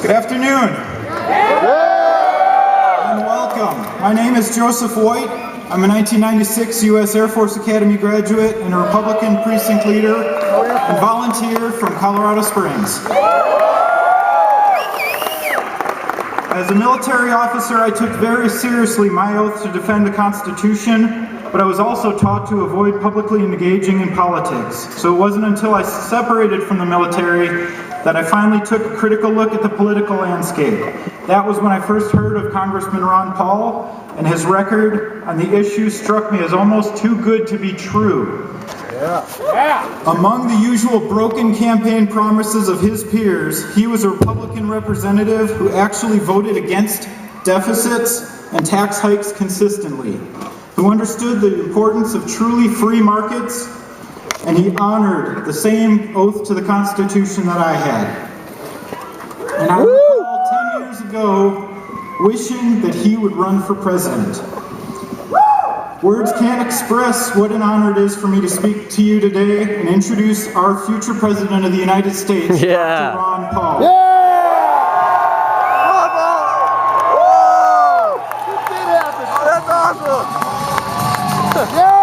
Good afternoon. And welcome. My name is Joseph White. I'm a 1996 U.S. Air Force Academy graduate and a Republican precinct leader and volunteer from Colorado Springs. As a military officer, I took very seriously my oath to defend the Constitution, but I was also taught to avoid publicly engaging in politics. So it wasn't until I separated from the military that I finally took a critical look at the political landscape. That was when I first heard of Congressman Ron Paul, and his record on the issue struck me as almost too good to be true. Among the usual broken campaign promises of his peers, he was a Republican representative who actually voted against deficits and tax hikes consistently, who understood the importance of truly free markets, and he honored the same oath to the Constitution that I had. And I recall 10 years ago wishing that he would run for president. Words can't express what an honor it is for me to speak to you today and introduce our future President of the United States, Dr. Ron Paul. Ron Paul! Whoa! It did happen! Oh, that's awesome! Yeah!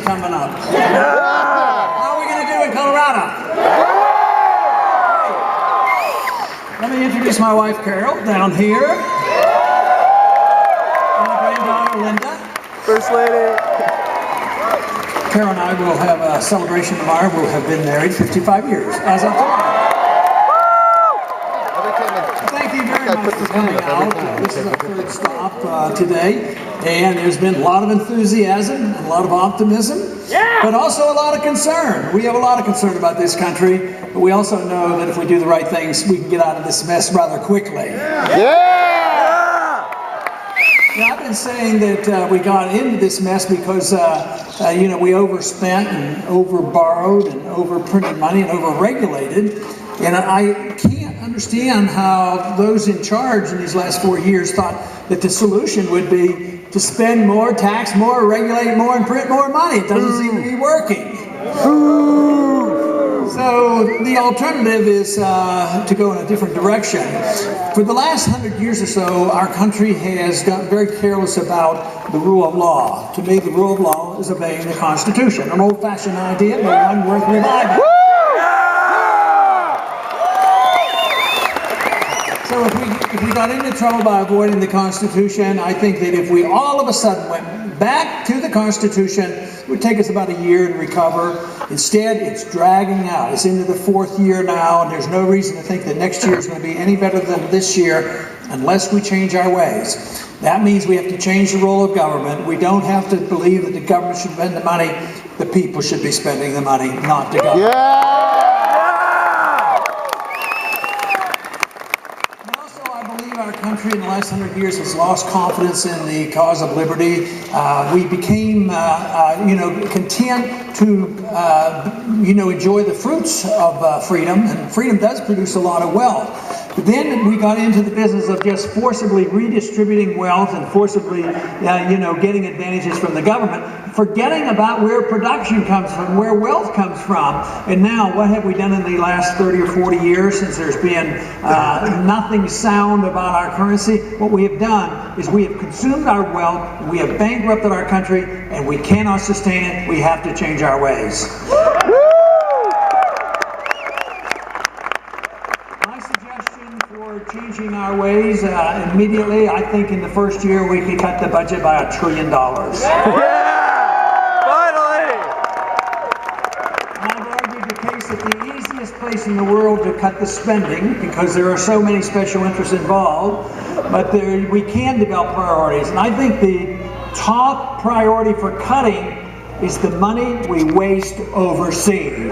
Coming up. How are we going to do in Colorado? Let me introduce my wife Carol down here. And my granddaughter Linda. First Lady. Carol and I will have a celebration tomorrow. We'll have been married 55 years as of tomorrow. Thank you very much for coming out. This is our third stop today. And there's been a lot of enthusiasm and a lot of optimism, but also a lot of concern. We have a lot of concern about this country, but we also know that if we do the right things, we can get out of this mess rather quickly. I've been saying that we got into this mess because, we overspent and overborrowed and overprinted money and overregulated. And I can't understand how those in charge in these last 4 years thought that the solution would be to spend more, tax more, regulate more, and print more money. It doesn't seem to be working. So the alternative is to go in a different direction. For the last 100 years or so, our country has gotten very careless about the rule of law. To me, the rule of law is obeying the Constitution. An old-fashioned idea, but one worth reviving. So if we got into trouble by avoiding the Constitution, I think that if we all of a sudden went back to the Constitution, it would take us about a year to recover. Instead, it's dragging out. It's into the 4th year now, and there's no reason to think that next year is going to be any better than this year unless we change our ways. That means we have to change the role of government. We don't have to believe that the government should spend the money. The people should be spending the money, not the government. Our country in the last 100 years has lost confidence in the cause of liberty. We became, content to, enjoy the fruits of freedom, and freedom does produce a lot of wealth. But then we got into the business of just forcibly redistributing wealth and forcibly, getting advantages from the government, forgetting about where production comes from, where wealth comes from. And now, what have we done in the last 30 or 40 years since there's been nothing sound about our currency? What we have done is we have consumed our wealth, we have bankrupted our country, and we cannot sustain it. We have to change our ways. Changing our ways immediately, I think in the first year we could cut the budget by $1 trillion. Finally! I've argued the case that the easiest place in the world to cut the spending, because there are so many special interests involved, but we can develop priorities. And I think the top priority for cutting is the money we waste overseas.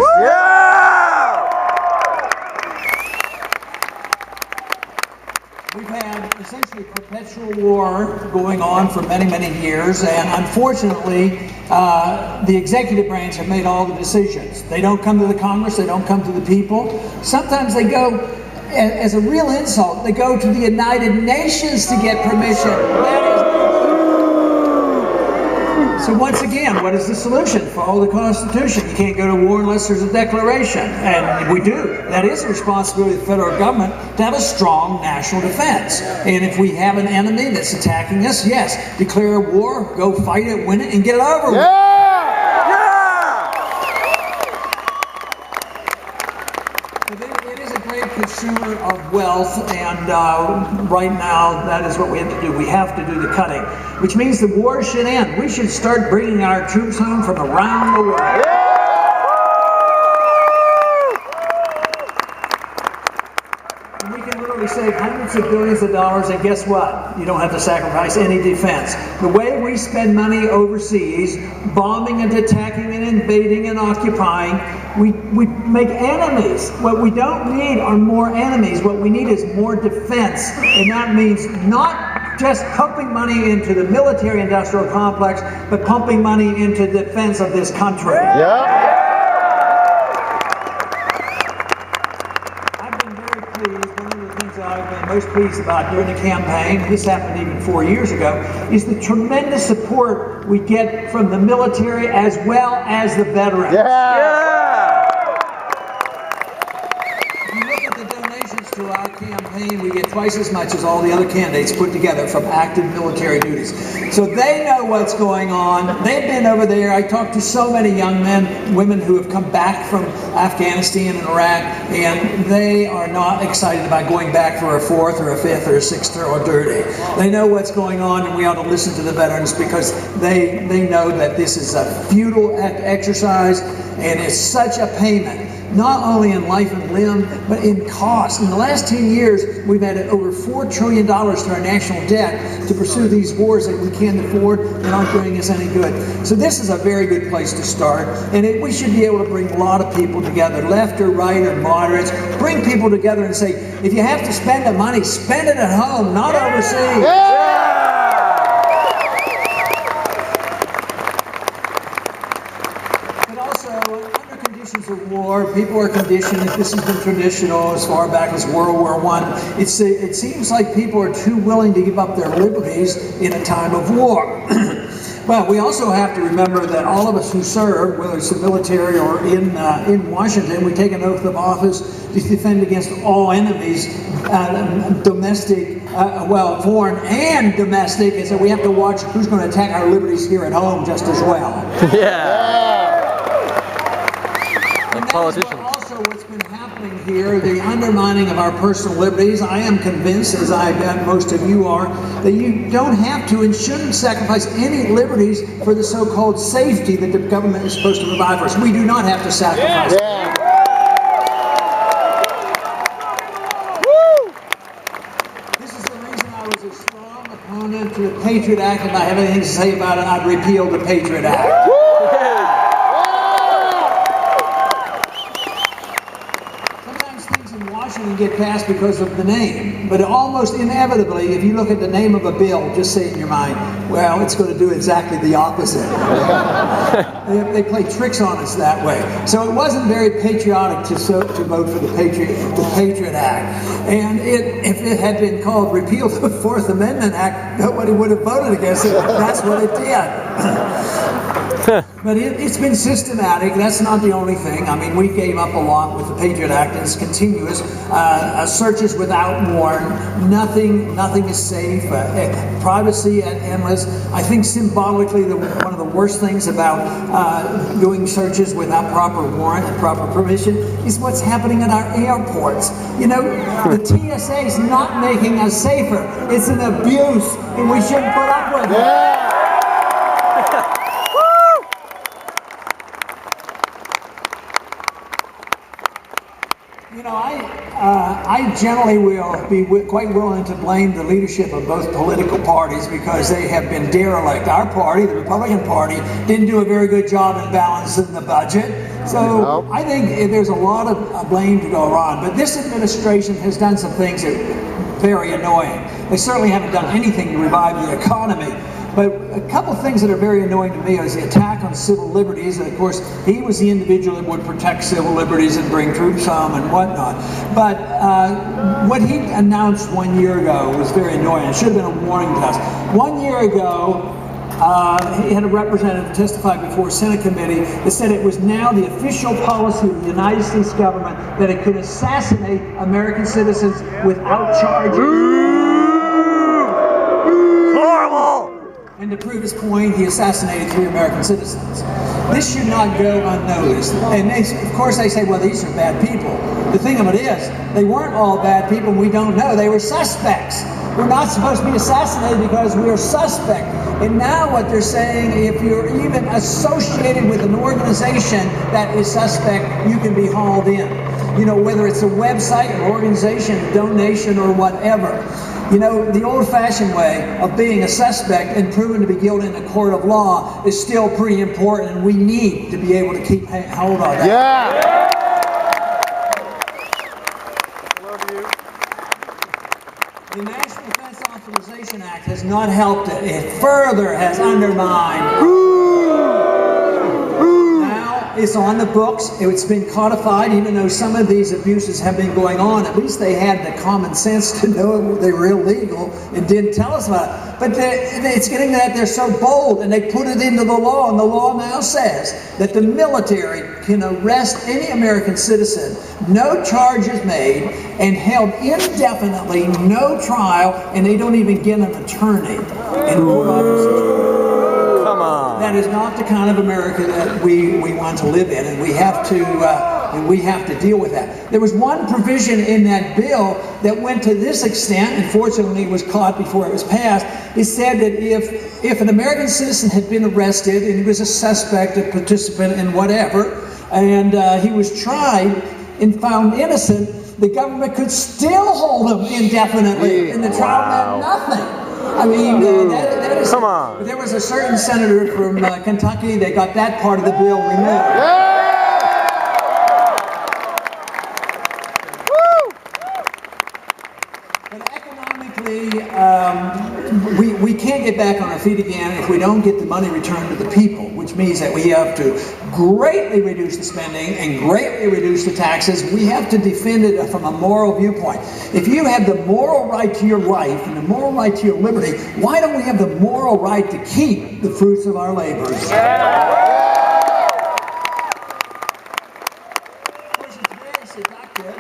We've had essentially perpetual war going on for many, many years, and unfortunately, the executive branch have made all the decisions. They don't come to the Congress, they don't come to the people. Sometimes they go, as a real insult, they go to the United Nations to get permission. So once again, what is the solution? Follow the Constitution. You can't go to war unless there's a declaration. And we do. That is the responsibility of the federal government to have a strong national defense. And if we have an enemy that's attacking us, yes, declare a war, go fight it, win it, and get it over with. It is a great consumer of wealth, and right now that is what we have to do. We have to do the cutting, which means the war should end. We should start bringing our troops home from around the world. And we can literally save hundreds of billions of dollars, and guess what? You don't have to sacrifice any defense. The way we spend money overseas, bombing and attacking and invading and occupying, we make enemies. What we don't need are more enemies. What we need is more defense. And that means not just pumping money into the military-industrial complex, but pumping money into the defense of this country. I've been very pleased. One of the things that I've been most pleased about during the campaign, this happened even 4 years ago, is the tremendous support we get from the military as well as the veterans. To our campaign, we get twice as much as all the other candidates put together from active military duties. So they know what's going on. They've been over there. I talked to so many young men, women who have come back from Afghanistan and Iraq, and they are not excited about going back for a fourth or a fifth or a sixth tour dirty. They know what's going on, and we ought to listen to the veterans because they know that this is a futile exercise, and it's such a payment, not only in life and limb, but in cost. In the last 10 years, we've added over $4 trillion to our national debt to pursue these wars that we can't afford and aren't doing us any good. So this is a very good place to start, and we should be able to bring a lot of people together, left or right or moderates, bring people together and say, if you have to spend the money, spend it at home, not overseas. Of war, people are conditioned. This has been traditional as far back as World War I. It seems like people are too willing to give up their liberties in a time of war. Well, we also have to remember that all of us who serve, whether it's the military or in Washington, we take an oath of office to defend against all enemies, domestic, foreign and domestic, and so we have to watch who's going to attack our liberties here at home just as well. Politicians. Also, what's been happening here, the undermining of our personal liberties. I am convinced, as I bet most of you are, that you don't have to and shouldn't sacrifice any liberties for the so-called safety that the government is supposed to provide for us. We do not have to sacrifice. This is the reason I was a strong opponent to the Patriot Act. If I have anything to say about it, I'd repeal the Patriot Act. Washington get passed because of the name, but almost inevitably, if you look at the name of a bill, just say in your mind, well, it's going to do exactly the opposite. They play tricks on us that way. So it wasn't very patriotic to vote for the Patriot Act. And if it had been called repeal the Fourth Amendment Act, nobody would have voted against it. That's what it did. But it's been systematic. That's not the only thing. I mean, we gave up a lot with the Patriot Act. It's continuous. Searches without warrant. Nothing is safe. Privacy at endless. I think symbolically, one of the worst things about doing searches without proper warrant and proper permission is what's happening at our airports. You know, the TSA is not making us safer. It's an abuse, and we shouldn't put up with it. You know, I generally will be quite willing to blame the leadership of both political parties because they have been derelict. Our party, the Republican Party, didn't do a very good job in balancing the budget. So I think there's a lot of blame to go around, but this administration has done some things that are very annoying. They certainly haven't done anything to revive the economy. But a couple of things that are very annoying to me is the attack on civil liberties. And of course, he was the individual that would protect civil liberties and bring troops home and whatnot. But what he announced 1 year ago was very annoying. It should have been a warning to us. 1 year ago, he had a representative testify before a Senate committee that said it was now the official policy of the United States government that it could assassinate American citizens without charges. And to prove his point, he assassinated 3 American citizens. This should not go unnoticed. And of course they say, well, these are bad people. The thing of it is, they weren't all bad people, we don't know. They were suspects. We're not supposed to be assassinated because we are suspect. And now what they're saying, if you're even associated with an organization that is suspect, you can be hauled in. You know, whether it's a website, an organization, a donation, or whatever. You know, the old-fashioned way of being a suspect and proven to be guilty in a court of law is still pretty important, and we need to be able to keep hold on that. Yeah! The National Defense Authorization Act has not helped it. It further has undermined. It's on the books. It's been codified, even though some of these abuses have been going on. At least they had the common sense to know they were illegal and didn't tell us about it. But it's getting that they're so bold, and they put it into the law, and the law now says that the military can arrest any American citizen, no charges made, and held indefinitely, no trial, and they don't even get an attorney in court offices. That is not the kind of America that we want to live in, and we have to deal with that. There was one provision in that bill that went to this extent, and fortunately it was caught before it was passed. It said that if an American citizen had been arrested and he was a suspect, a participant in whatever, and he was tried and found innocent, the government could still hold him indefinitely, and the trial meant nothing. I mean, that is... Come on. There was a certain senator from Kentucky that got that part of the bill removed. But economically, we can't get back on our feet again if we don't get the money returned to the people, which means that we have to greatly reduce the spending and greatly reduce the taxes. We have to defend it from a moral viewpoint. If you have the moral right to your life and the moral right to your liberty, why don't we have the moral right to keep the fruits of our labors? Of course, it's very seductive.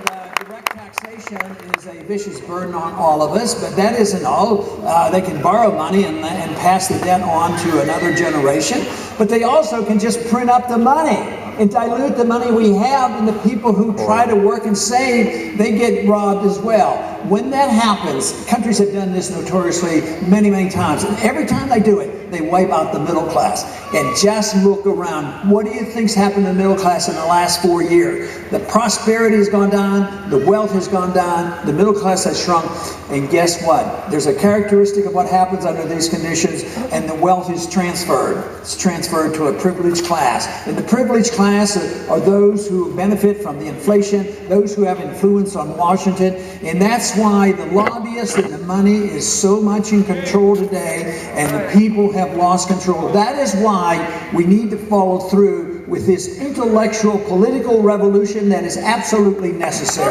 Direct taxation is a vicious burden on all of us, but that isn't all. They can borrow money and pass the debt on to another generation, but they also can just print up the money and dilute the money we have, and the people who try to work and save, they get robbed as well. When that happens, countries have done this notoriously many, many times, and every time they do it, they wipe out the middle class. And just look around. What do you think's happened to the middle class in the last 4 years? The prosperity has gone down, the wealth has gone down, the middle class has shrunk, and guess what? There's a characteristic of what happens under these conditions, and the wealth is transferred. It's transferred to a privileged class. And the privileged class are those who benefit from the inflation, those who have influence on Washington, and that's why the lobbyists and the money is so much in control today, and the people have lost control. That is why we need to follow through with this intellectual political revolution that is absolutely necessary.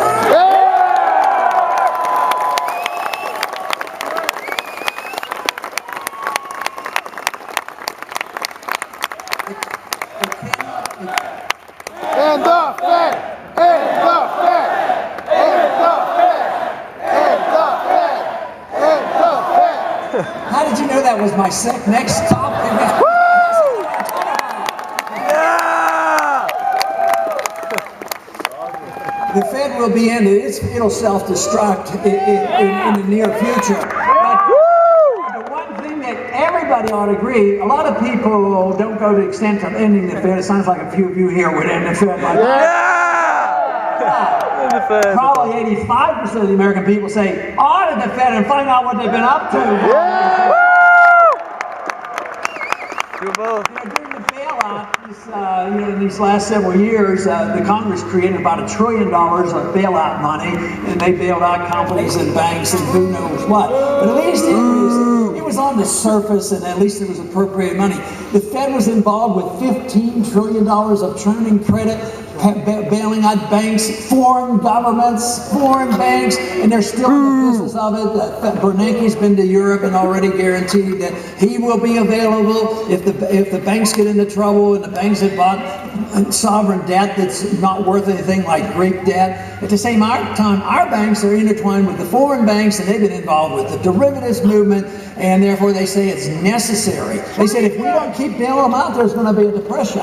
Hands up, Fed! Hands up, Fed! Hands up, Fed! Hands up, Fed! Hands up, Fed! How did you know that was my next topic? The Fed will be ended. It'll self-destruct in the near future. But the one thing that everybody ought to agree, a lot of people don't go to the extent of ending the Fed. It sounds like a few of you here would end the Fed like that. Probably 85% of the American people say, audit the Fed and find out what they've been up to. Do both. During the bailout, In these last several years, the Congress created about $1 trillion of bailout money, and they bailed out companies and banks and who knows what. But at least it was on the surface, and at least it was appropriated money. The Fed was involved with $15 trillion of churning credit, bailing out banks, foreign governments, foreign banks, and they're still in the business of it. Bernanke's been to Europe and already guaranteed that he will be available if the banks get into trouble and the banks have bought sovereign debt that's not worth anything, like Greek debt. At the same time, our banks are intertwined with the foreign banks, and they've been involved with the derivatives movement, and therefore they say it's necessary. They said if we don't keep bailing them out, there's going to be a depression.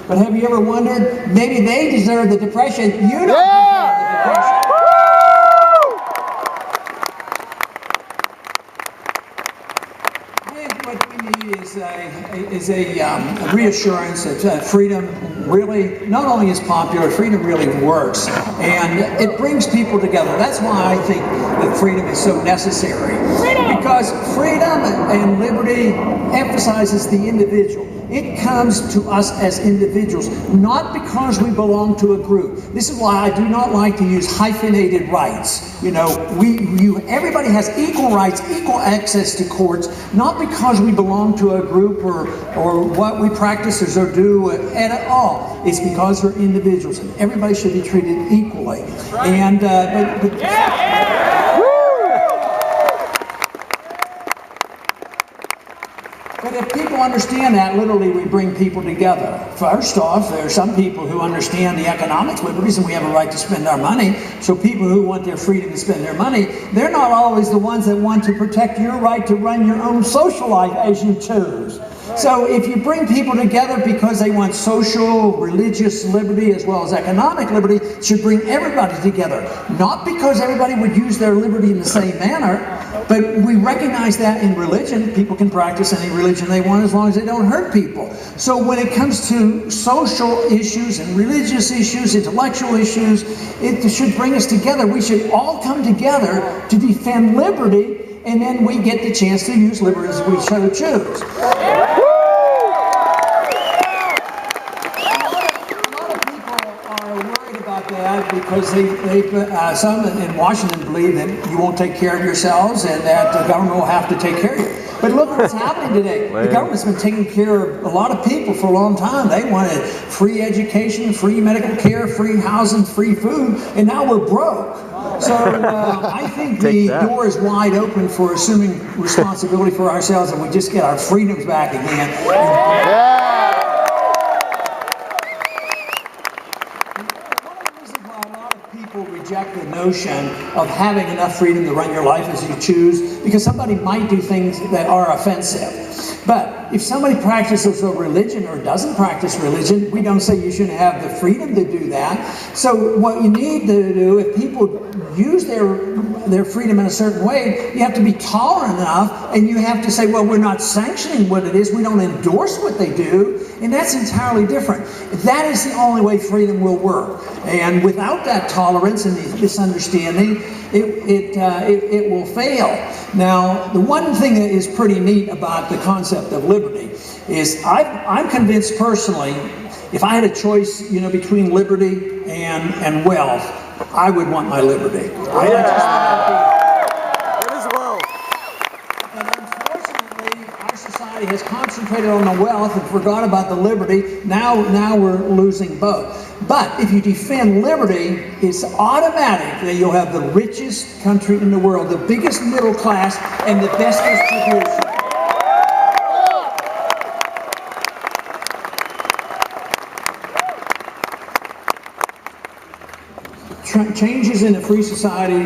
But have you ever wondered, maybe they deserve the depression, you don't deserve the depression. I think what we need is a reassurance that freedom really, not only is popular, freedom really works. And it brings people together. That's why I think that freedom is so necessary. Because freedom and liberty emphasizes the individual. It comes to us as individuals, not because we belong to a group. This is why I do not like to use hyphenated rights. You know, everybody has equal rights, equal access to courts, not because we belong to a group or what we practice or do at all. It's because we're individuals, and everybody should be treated equally. And But if people understand that, literally we bring people together. First off, there are some people who understand the economic liberties and we have a right to spend our money. So people who want their freedom to spend their money, they're not always the ones that want to protect your right to run your own social life as you choose. So if you bring people together because they want social, religious liberty as well as economic liberty, it should bring everybody together. Not because everybody would use their liberty in the same manner, but we recognize that in religion, people can practice any religion they want as long as they don't hurt people. So when it comes to social issues and religious issues, intellectual issues, it should bring us together. We should all come together to defend liberty, and then we get the chance to use liberty as we so choose. Because some in Washington believe that you won't take care of yourselves and that the government will have to take care of you. But look what's happening today. The government's been taking care of a lot of people for a long time. They wanted free education, free medical care, free housing, free food, and now we're broke. So I think the door is wide open for assuming responsibility for ourselves, and we just get our freedoms back again. Reject the notion of having enough freedom to run your life as you choose, because somebody might do things that are offensive. But if somebody practices a religion or doesn't practice religion, we don't say you shouldn't have the freedom to do that. So what you need to do, if people use their freedom in a certain way, you have to be tolerant enough, and you have to say, well, we're not sanctioning what it is, we don't endorse what they do, and that's entirely different. That is the only way freedom will work. And without that tolerance and this understanding, it will fail. Now, the one thing that is pretty neat about the concept of liberty is I'm convinced personally, if I had a choice, between liberty and wealth, I would want my liberty. And unfortunately, our society has concentrated on the wealth and forgot about the liberty. Now we're losing both. But if you defend liberty, it's automatic that you'll have the richest country in the world, the biggest middle class, and the best distribution. Changes in a free society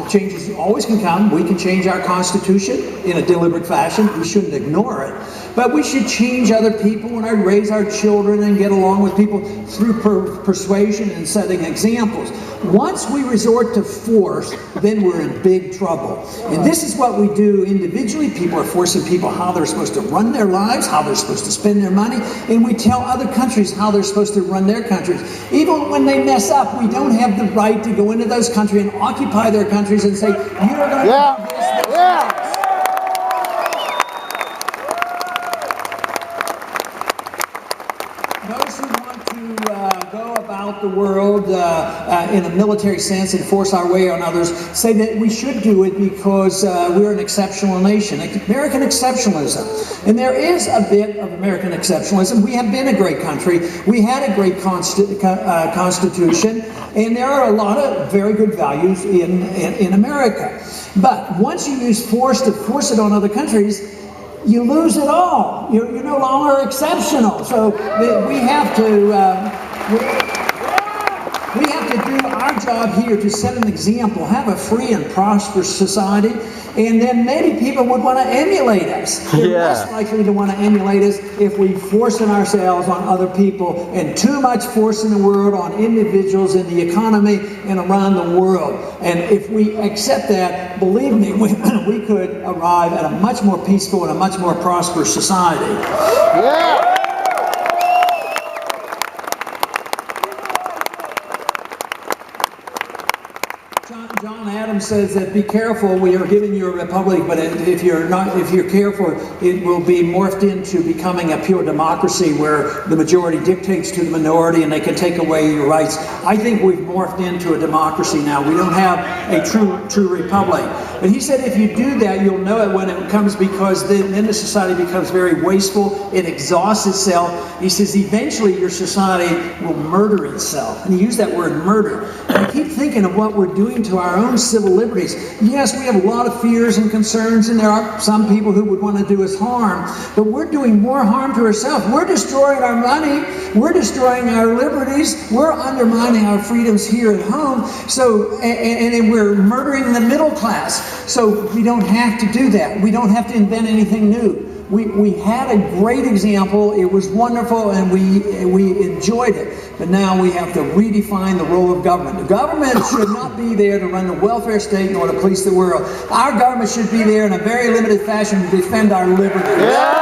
changes always can come. We can change our Constitution in a deliberate fashion. We shouldn't ignore it. But we should change other people and raise our children and get along with people through persuasion and setting examples. Once we resort to force, then we're in big trouble. And this is what we do individually. People are forcing people how they're supposed to run their lives, how they're supposed to spend their money, and we tell other countries how they're supposed to run their countries. Even when they mess up, we don't have the right to go into those countries and occupy their countries and say, you're going to do this. the world in a military sense and force our way on others, say that we should do it because we're an exceptional nation, American exceptionalism. And there is a bit of American exceptionalism. We have been a great country. We had a great constitution, and there are a lot of very good values in America. But once you use force to force it on other countries, you lose it all. You're no longer exceptional. So we have to do our job here to set an example, have a free and prosperous society, and then maybe people would want to emulate us. They're less likely to want to emulate us if we force ourselves on other people, and too much force in the world on individuals in the economy and around the world. And if we accept that, believe me, we could arrive at a much more peaceful and a much more prosperous society. Yeah. John Adams says that be careful, we are giving you a republic, but if you're careful, it will be morphed into becoming a pure democracy where the majority dictates to the minority and they can take away your rights. I think we've morphed into a democracy now. We don't have a true republic. But he said if you do that, you'll know it when it comes, because then the society becomes very wasteful. It exhausts itself. He says eventually your society will murder itself. And he used that word, murder. And I keep thinking of what we're doing to our own civil liberties. Yes, we have a lot of fears and concerns, and there are some people who would want to do us harm, but we're doing more harm to ourselves. We're destroying our money. We're destroying our liberties. We're undermining our freedoms here at home. So, and we're murdering the middle class. So we don't have to do that. We don't have to invent anything new. We had a great example. It was wonderful, and we enjoyed it. But now we have to redefine the role of government. The government should not be there to run the welfare state nor to police the world. Our government should be there in a very limited fashion to defend our liberties. Yeah.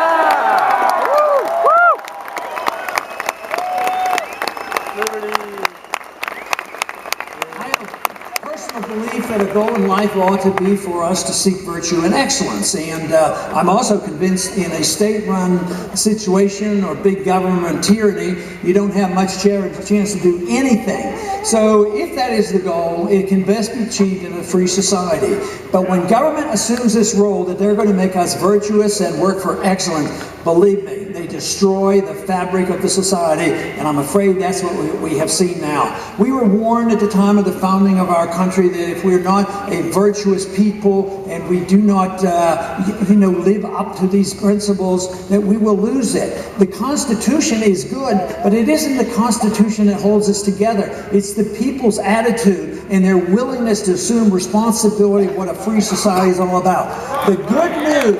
Belief that a goal in life ought to be for us to seek virtue and excellence, and I'm also convinced in a state-run situation or big government tyranny, you don't have much chance to do anything. So if that is the goal, it can best be achieved in a free society. But when government assumes this role that they're going to make us virtuous and work for excellence, believe me, they destroy the fabric of the society, and I'm afraid that's what we have seen now. We were warned at the time of the founding of our country that if we're not a virtuous people and we do not, live up to these principles, that we will lose it. The Constitution is good, but it isn't the Constitution that holds us together. It's the people's attitude and their willingness to assume responsibility of what a free society is all about. The good news.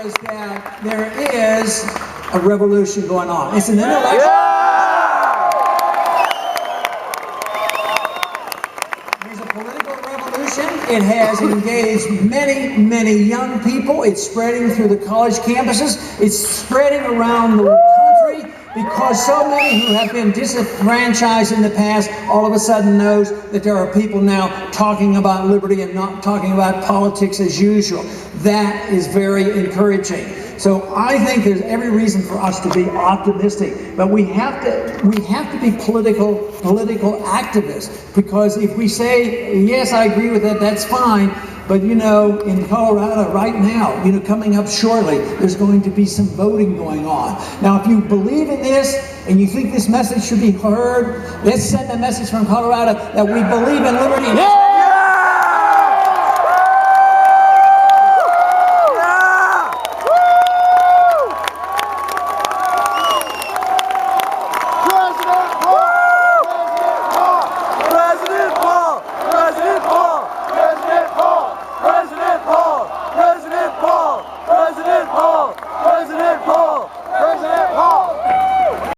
Is that there is a revolution going on. It's an intellectual. There's a political revolution. It has engaged many young people. It's spreading through the college campuses. It's spreading around the country because so many who have been disenfranchised in the past all of a sudden knows that there are people now talking about liberty and not talking about politics as usual. That is very encouraging. So I think there's every reason for us to be optimistic, but we have to be political activists, because if we say, yes, I agree with that, that's fine, but in Colorado right now, coming up shortly, there's going to be some voting going on. Now, if you believe in this and you think this message should be heard, let's send a message from Colorado that we believe in liberty.